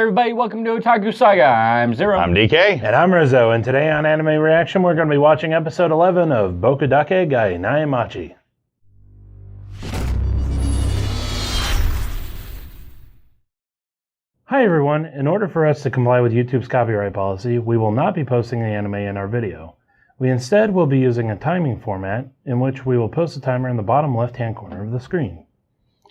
everybody, welcome to Otaku Saga. I'm Zero. I'm DK. And I'm Rizzo, and today on Anime Reaction, we're going to be watching episode 11 of Boku Dake ga Inai Machi. Hi everyone, in order for us to comply with YouTube's copyright policy, we will not be posting the anime in our video. We instead will be using a timing format in which we will post a timer in the bottom left-hand corner of the screen.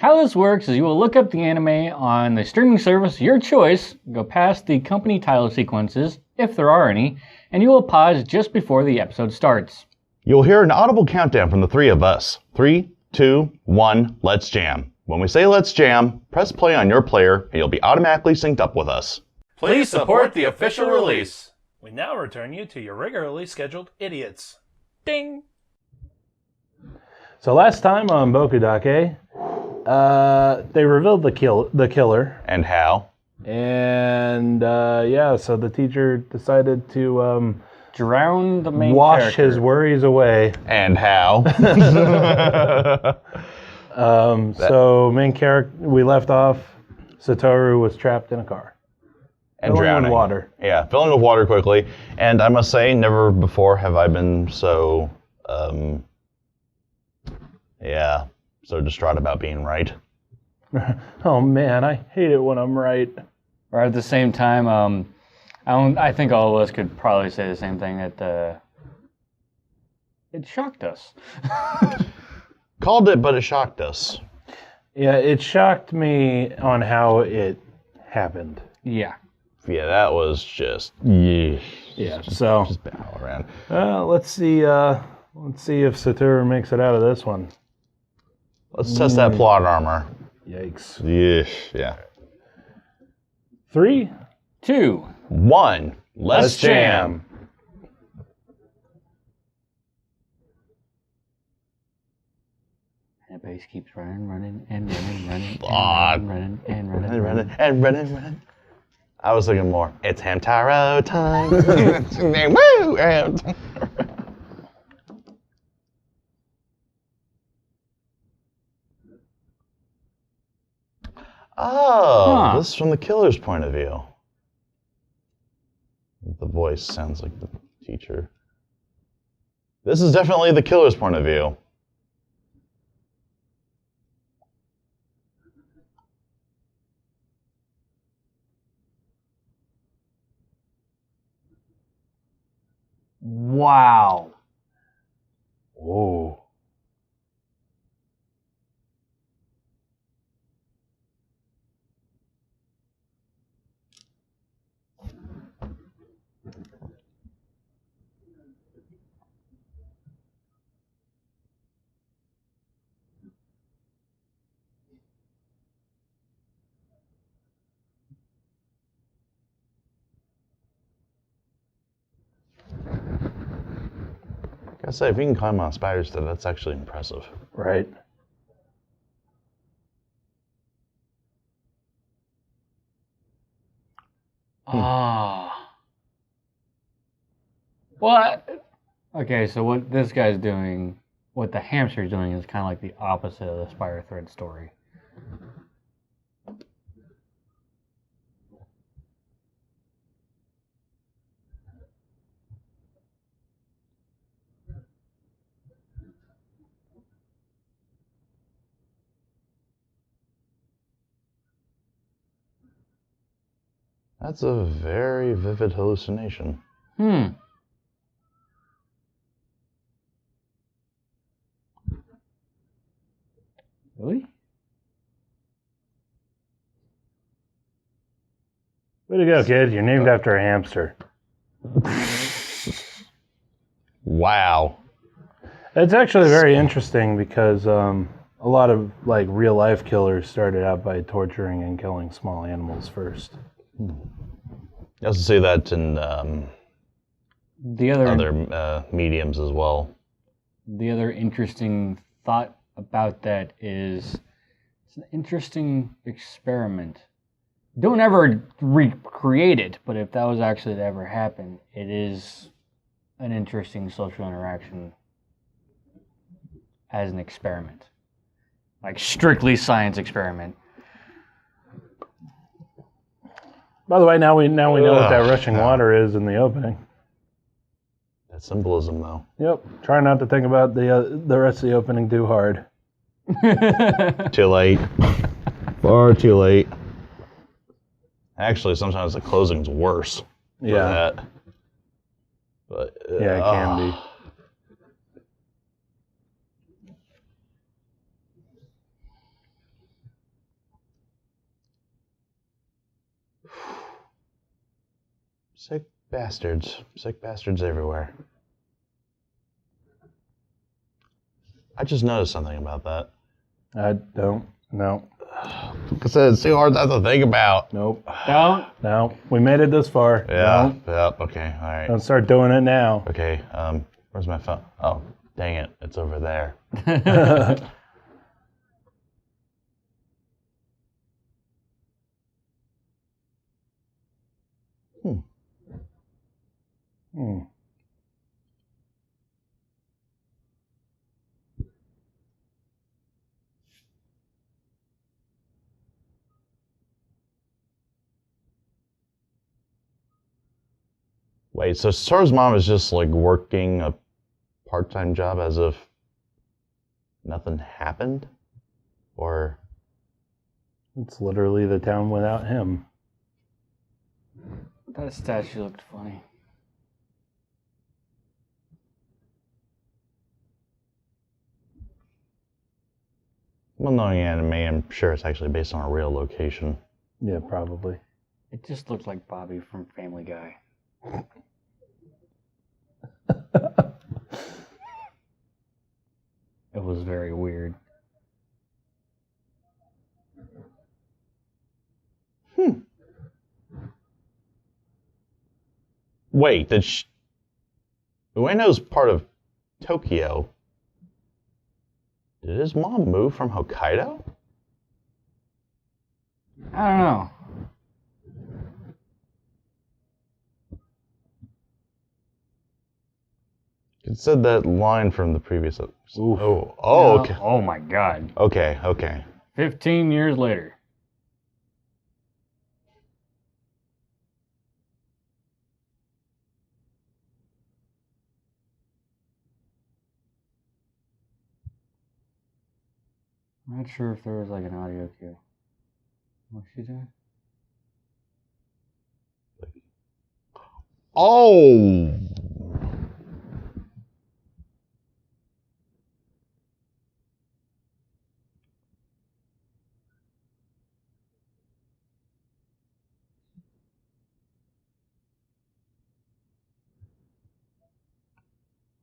How this works is you will look up the anime on the streaming service of your choice, go past the company title sequences, if there are any, and you will pause just before the episode starts. You'll hear an audible countdown from the three of us. 3, 2, 1, let's jam. When we say let's jam, press play on your player and you'll be automatically synced up with us. Please support the official release. We now return you to your regularly scheduled idiots. Ding! So last time on Boku Dake, they revealed the killer. And how? And so the teacher decided to Drown the main wash character. his worries away. And how? So main character, we left off, Satoru was trapped in a car. And Filling drowning. with water. Yeah, filling with water quickly. And I must say, never before have I been so, so distraught about being right. Oh man, I hate it when I'm right. Or at the same time, I think all of us could probably say the same thing, that it shocked us. Called it, but it shocked us. Yeah, it shocked me on how it happened. Yeah. Yeah, that was just, yeah. Yeah, so Just bad all around. let's see if Satoru makes it out of this one. Let's test that plot armor. Yikes. Yeah. 3, 2. 1, let's jam. That bass keeps running and running. I was looking more. It's Hamtaro time. Woo! Oh, this is from the killer's point of view. The voice sounds like the teacher. This is definitely the killer's point of view. Wow. Whoa. I gotta say, if you can climb on spiders, that's actually impressive. Right. Ah. Well, okay, so what this guy's doing, what the hamster's doing, is kind of like the opposite of the spider thread story. That's a very vivid hallucination. Really? Way to go, kid. You're named after a hamster. Wow. It's actually very interesting because a lot of like real life killers started out by torturing and killing small animals first. You also see that in The other mediums as well. The other interesting thought about that is it's an interesting experiment. Don't ever recreate it, but if that was actually to ever happen, it is an interesting social interaction as an experiment. Like strictly science experiment. By the way, now we know what that rushing water is in the opening. That symbolism, though. Yep. Try not to think about the rest of the opening too hard. Too late. Far too late. Actually, sometimes the closing's worse. For that. But yeah, it can be. Sick bastards. Sick bastards everywhere. I just noticed something about that. I don't. No. Like I said, it's too hard not to think about. Nope. Don't. No. We made it this far. Yeah. No. Yep. Okay. All right. Don't start doing it now. Okay. Where's my phone? Oh, dang it. It's over there. Wait, so Sora's mom is just like working a part-time job as if nothing happened? Or... It's literally the town without him. That statue looked funny. Well, knowing anime, I'm sure it's actually based on a real location. Yeah, probably. It just looked like Bobby from Family Guy. It was very weird. Wait, Ueno's part of Tokyo. Did his mom move from Hokkaido? I don't know. It said that line from the previous episode. Oof. Oh, okay. Oh my god. Okay. 15 years later. I'm not sure if there was like an audio cue. What's she doing? Oh!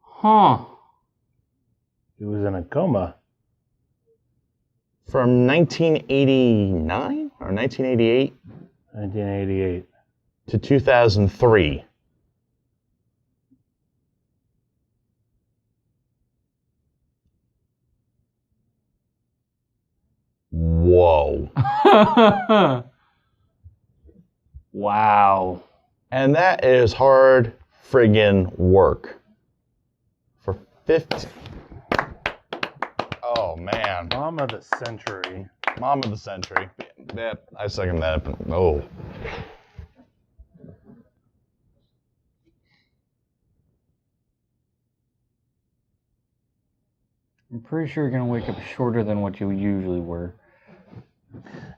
Huh. He was in a coma. From 1989 or 1988 1988. to 2003. Whoa. Wow. And that is hard friggin' work. For 50. Oh, man. Mom of the century. Mom of the century. Yeah, I second that. Oh. I'm pretty sure you're going to wake up shorter than what you usually were.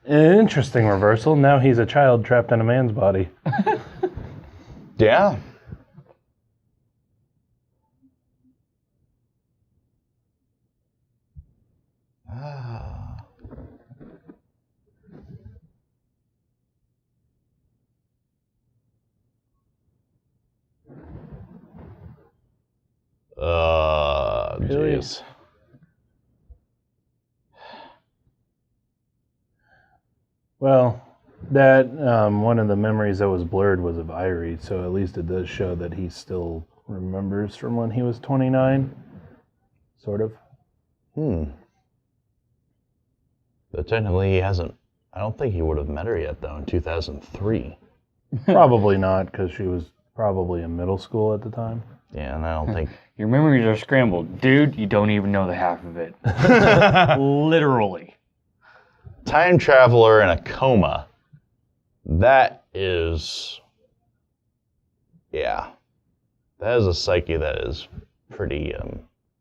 An interesting reversal. Now he's a child trapped in a man's body. Yeah. Jeez. Well, that one of the memories that was blurred was of Irie, so at least it does show that he still remembers from when he was 29. Sort of. But technically he hasn't. I don't think he would have met her yet, though, in 2003. Probably not, because she was probably in middle school at the time. Yeah, and I don't think... Your memories are scrambled. Dude, you don't even know the half of it. Literally. Time traveler in a coma. That is... Yeah. That is a psyche that is pretty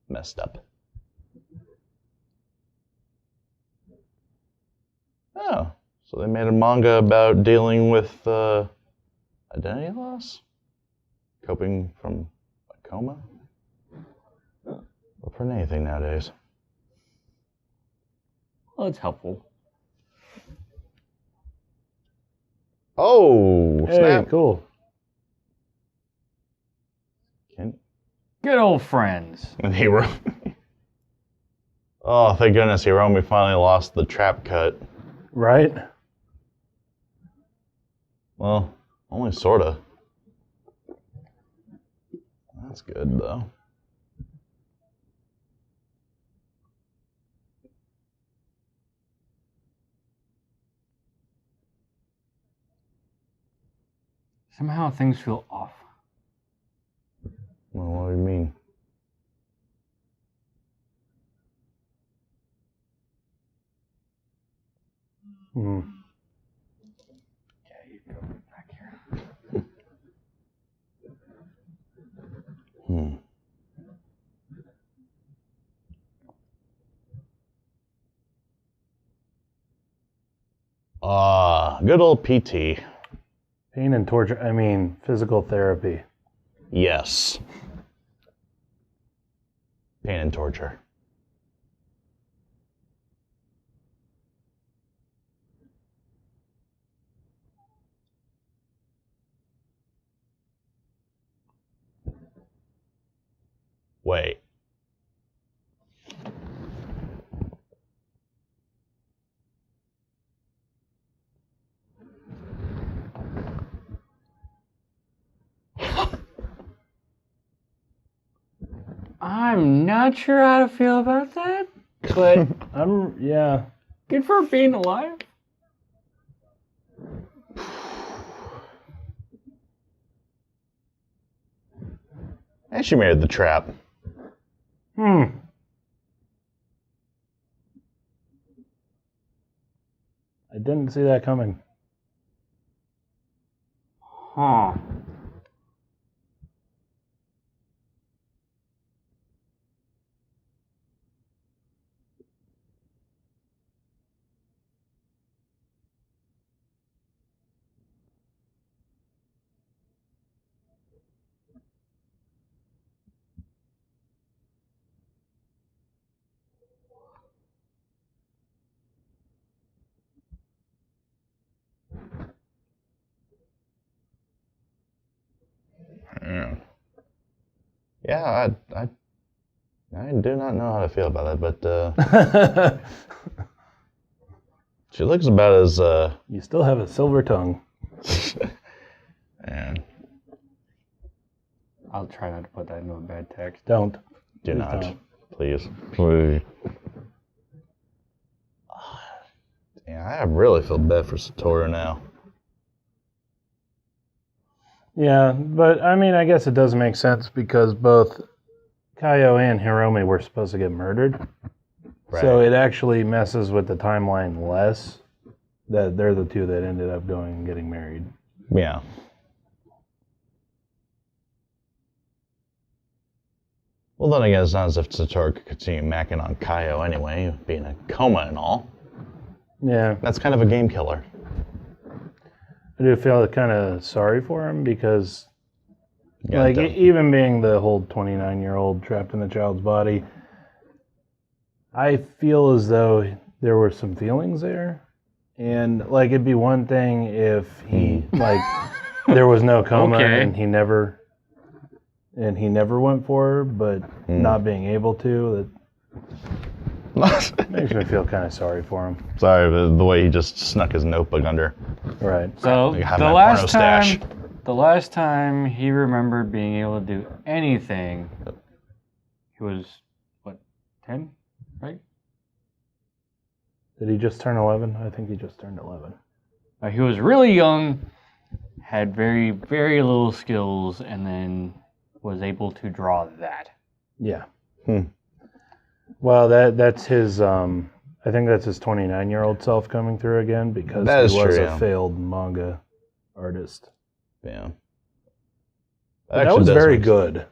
messed up. Oh, so they made a manga about dealing with identity loss? Coping from a coma? Or from anything nowadays. Well, it's helpful. Oh, Hey, snap. cool. Good old friends. And oh, thank goodness, Hiromi finally lost the trap cut. Right? Well, only sorta. That's good, though. Somehow things feel off. Well, what do you mean? Hmm. Yeah, you go back here. Good old PT. Pain and torture, I mean, physical therapy. Yes. Pain and torture. Wait. I'm not sure how to feel about that, but Yeah. good for being alive. And she married the trap. I didn't see that coming. Huh. Yeah, I do not know how to feel about that, but she looks about as You still have a silver tongue. and I'll try not to put that into a bad text. Don't. do Please not, don't. please. Yeah, I really feel bad for Satoru now. Yeah, but I mean, I guess it does make sense because both Kaio and Hiromi were supposed to get murdered. Right. So it actually messes with the timeline less that they're the two that ended up going and getting married. Yeah. Well, then again, it's not as if Satoru could continue macking on Kaio anyway, being a coma and all. Yeah, That's kind of a game killer. I do feel kind of sorry for him because, Yeah, like, dumb. even being the whole 29-year-old trapped in the child's body, I feel as though there were some feelings there. And, like, it'd be one thing if he, like, there was no coma Okay. and he never went for her, but not being able to, that makes me feel kind of sorry for him. Sorry, the way he just snuck his notebook under. Right. So Like have the my last porno stash. time he remembered being able to do anything, he was what, 10, right? Did he just turn 11? I think he just turned 11. He was really young, had very, very little skills, and then was able to draw that. Yeah. Hmm. Well, that's his I think that's his 29-year-old self coming through again because That is he was true, a yeah. failed manga artist. Yeah. That was very good.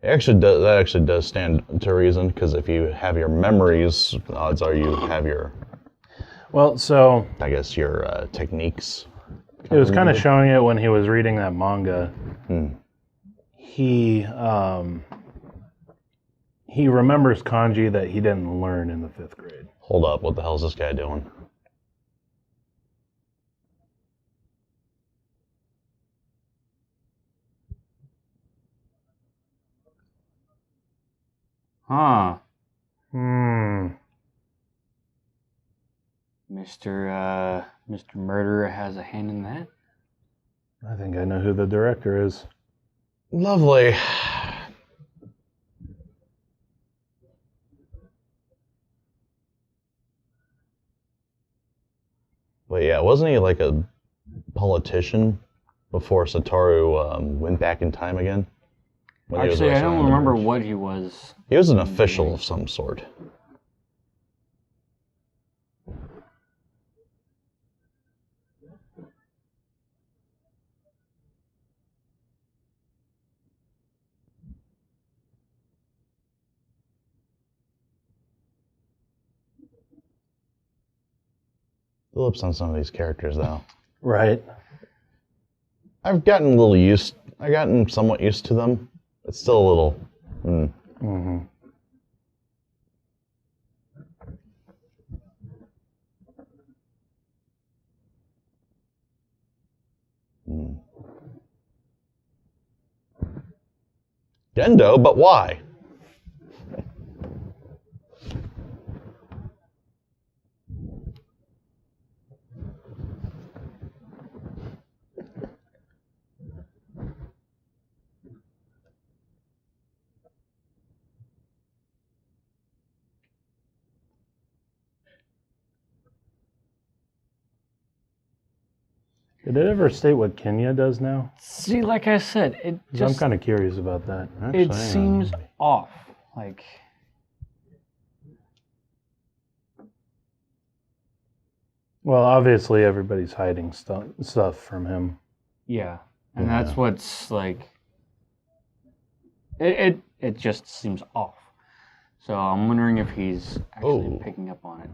That actually does stand to reason, because if you have your memories, odds are you have your, Well, so I guess, your techniques. it was kind of showing it when he was reading that manga. Hmm. He remembers kanji that he didn't learn in the 5th grade. Hold up, what the hell is this guy doing? Huh. Mr. Murderer has a hand in that? I think I know who the director is. Lovely. But yeah, wasn't he like a politician before Satoru went back in time again? When he was Actually, I wrestling don't on the remember bridge? what he was. He was an official of some sort. The lips on some of these characters, though. Right. I've gotten somewhat used to them. It's still a little. Mm-hmm. Gendo, but why? Did it ever state what Kenya does now? See, like I said, it 'Cause just I'm kind of curious about that. it seems off. Like, Well, obviously everybody's hiding stuff from him. yeah, and that's what's like. It just seems off. So I'm wondering if he's actually picking up on it.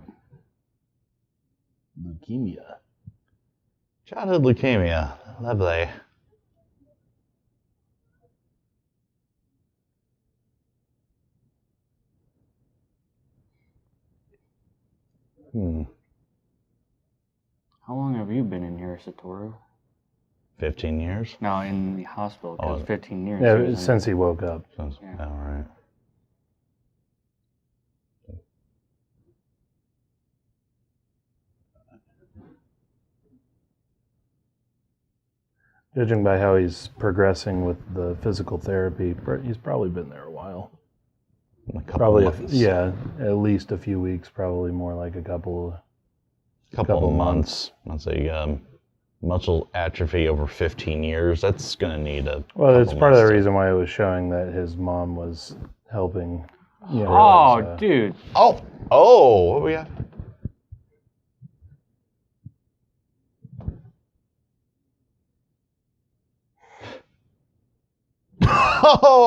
Leukemia. Childhood leukemia. Lovely. How long have you been in here, Satoru? 15 years? No, in the hospital, because 15 years. Yeah, since he woke up. Sounds about right. Judging by how he's progressing with the physical therapy, he's probably been there a while. A couple Probably, months. at least a few weeks. Probably more like a couple Couple months. I'd say muscle atrophy over 15 years. That's going to need a. Well, it's part of the months to- reason why it was showing that his mom was helping. Oh, dude. Oh, what we got?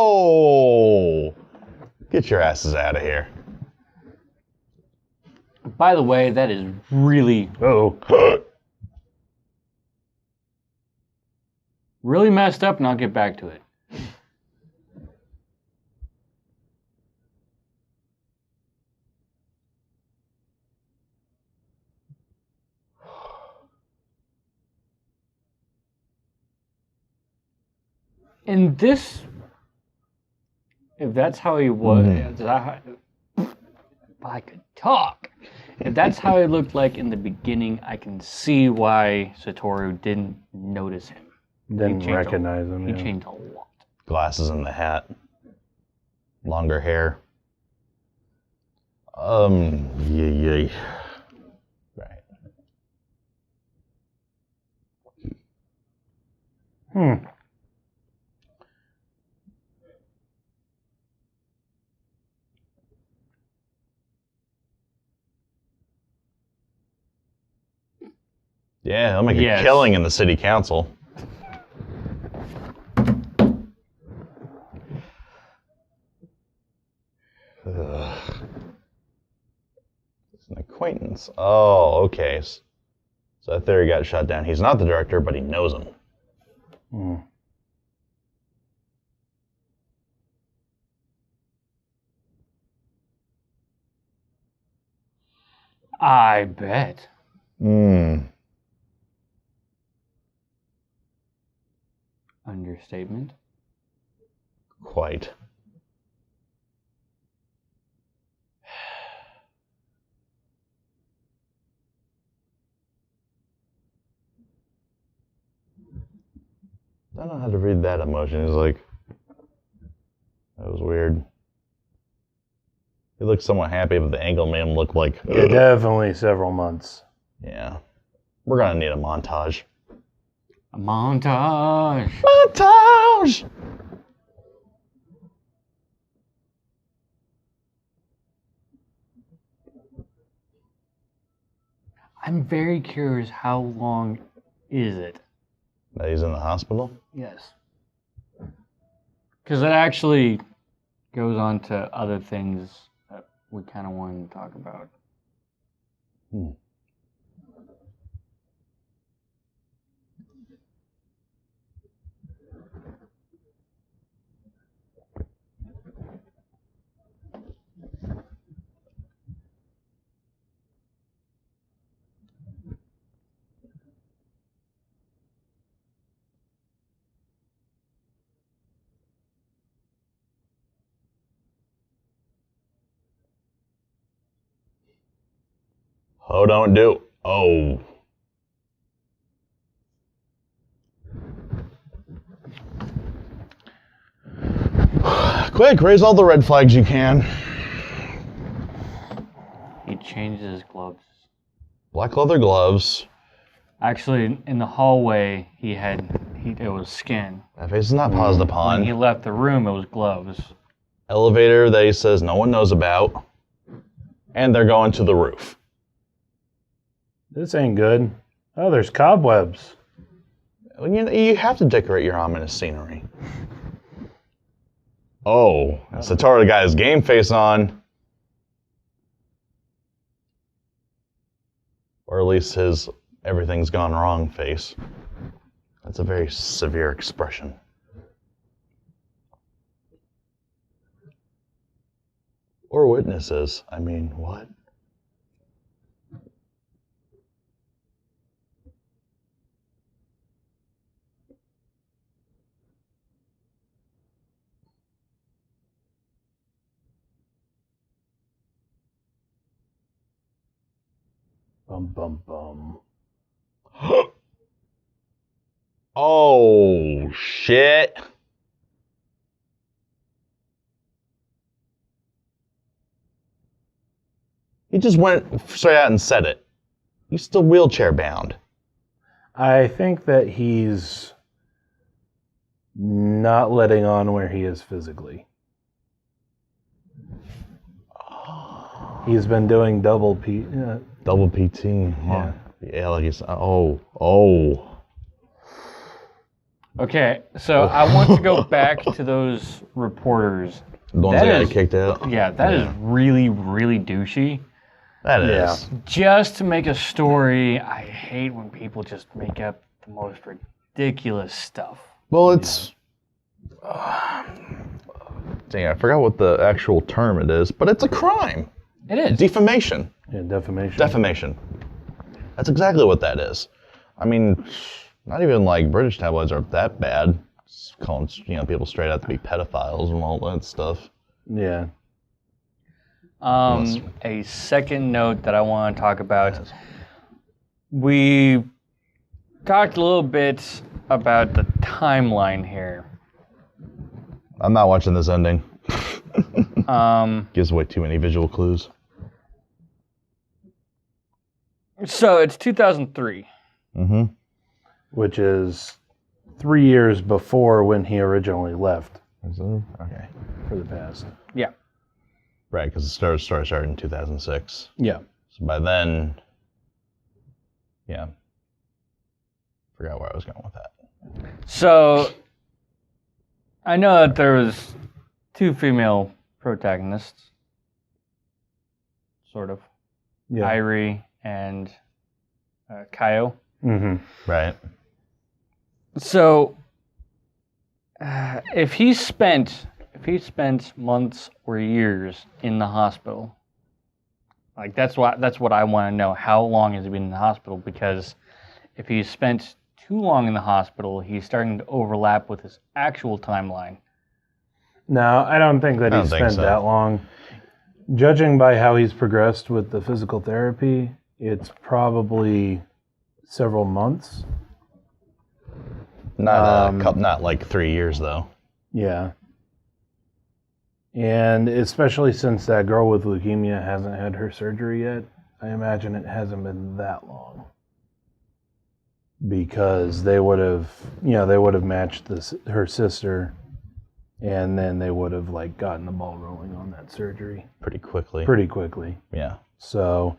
Oh! Get your asses out of here. By the way, that is really, really messed up, and I'll get back to it. And this, if that's how he was, if I could talk. If that's how he looked like in the beginning, I can see why Satoru didn't notice him. Didn't recognize him. He Yeah. changed a lot. Glasses and the hat. Longer hair. Yay. Right. Yeah, he'll make a killing in the city council. Ugh. It's an acquaintance. Oh, okay. So that theory got shot down. He's not the director, but he knows him. Hmm. I bet. Understatement. Quite. I don't know how to read that emotion. He's like, that was weird. He looked somewhat happy, but the angle made him look like... Yeah, definitely several months. Yeah. We're gonna need a montage. A montage. Montage! I'm very curious, how long is it? That he's in the hospital? Yes. Because that actually goes on to other things that we kind of wanted to talk about. Oh, don't do. Oh. Quick, raise all the red flags you can. He changes his gloves. Black leather gloves. Actually, in the hallway, it was skin. That face is not paused upon. When he left the room, it was gloves. Elevator that he says no one knows about. And they're going to the roof. This ain't good. Oh, there's cobwebs. You have to decorate your ominous scenery. Oh, Satoru got his game face on. Or at least his everything's gone wrong face. That's a very severe expression. Or witnesses. I mean, what? Bum, bum, bum. Oh, shit. He just went straight out and said it. He's still wheelchair bound. I think that he's not letting on where he is physically. He's been doing double PT. Yeah. Yeah, like he's... Oh. Okay, so I want to go back to those reporters. The ones that got kicked out? Yeah, that is really, really douchey. That is. Just to make a story, I hate when people just make up the most ridiculous stuff. Well, it's... dang, I forgot what the actual term it is, but it's a crime. It is. Defamation. Yeah, defamation. Defamation. That's exactly what that is. I mean, not even like British tabloids are that bad. Just calling people straight out to be pedophiles and all that stuff. Yeah. A second note that I want to talk about. We talked a little bit about the timeline here. I'm not watching this ending. Gives away too many visual clues. So it's 2003. Mm-hmm. Which is 3 years before when he originally left. Okay. For the past. Yeah. Right, because the story started in 2006. Yeah. So by then, yeah. forgot where I was going with that. So, I know that there was 2 female protagonists, sort of. Yeah. Irie and Kaio. Mm-hmm. Right. So, if he spent months or years in the hospital, like that's what I want to know. How long has he been in the hospital? Because if he spent too long in the hospital, he's starting to overlap with his actual timeline. No, I don't think that he spent that long. Judging by how he's progressed with the physical therapy, it's probably several months. Not like 3 years though. Yeah. And especially since that girl with leukemia hasn't had her surgery yet, I imagine it hasn't been that long. Because they would have matched her sister, and then they would have like gotten the ball rolling on that surgery Pretty quickly. Yeah. So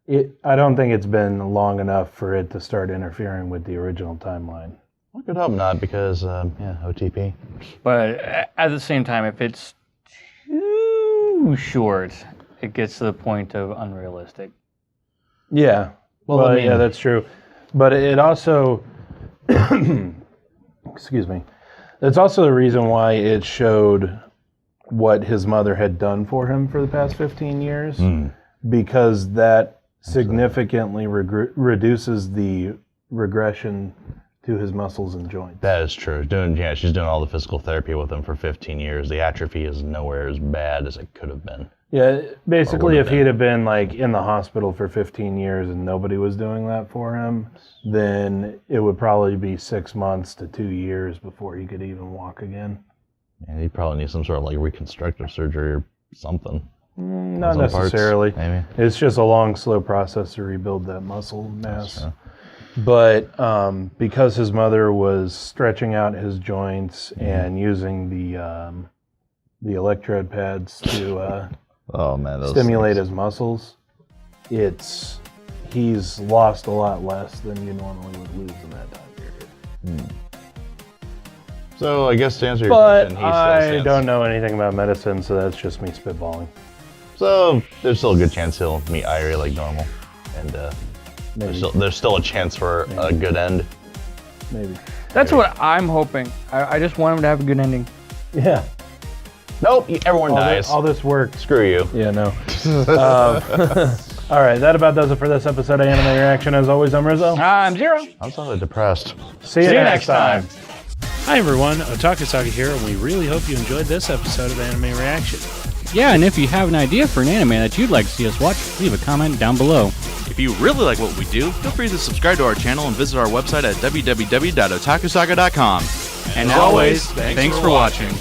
I don't think it's been long enough for it to start interfering with the original timeline. I could hope not, because OTP. But at the same time, if it's too short, it gets to the point of unrealistic. Yeah. Well, I mean, yeah, that's true. But it also, excuse me, that's also the reason why it showed what his mother had done for him for the past 15 years, because that significantly reduces the regression to his muscles and joints. That is true. She's doing all the physical therapy with him for 15 years. The atrophy is nowhere as bad as it could have been. Yeah, basically if he'd have been like in the hospital for 15 years and nobody was doing that for him, then it would probably be 6 months to 2 years before he could even walk again. And he'd probably need some sort of like reconstructive surgery or something. Not necessarily. Parts, maybe. It's just a long, slow process to rebuild that muscle mass. But because his mother was stretching out his joints and using the electrode pads to stimulate his muscles, he's lost a lot less than you normally would lose in that time period. So I guess to answer your question, he still stands. I don't know anything about medicine, so that's just me spitballing. So there's still a good chance he'll meet Irie like normal, and there's still a chance for a good end. Maybe. That's what I'm hoping. I just want him to have a good ending. Yeah. Nope, everyone dies. All this work. Screw you. Yeah, no. All right, that about does it for this episode of Anime Reaction. As always, I'm Rizzo. I'm Zero. I'm sort of depressed. See you next time. Hi everyone, Otaku Saga here, and we really hope you enjoyed this episode of Anime Reaction. Yeah, and if you have an idea for an anime that you'd like to see us watch, leave a comment down below. If you really like what we do, feel free to subscribe to our channel and visit our website at www.otakusaga.com. And as always, thanks for watching.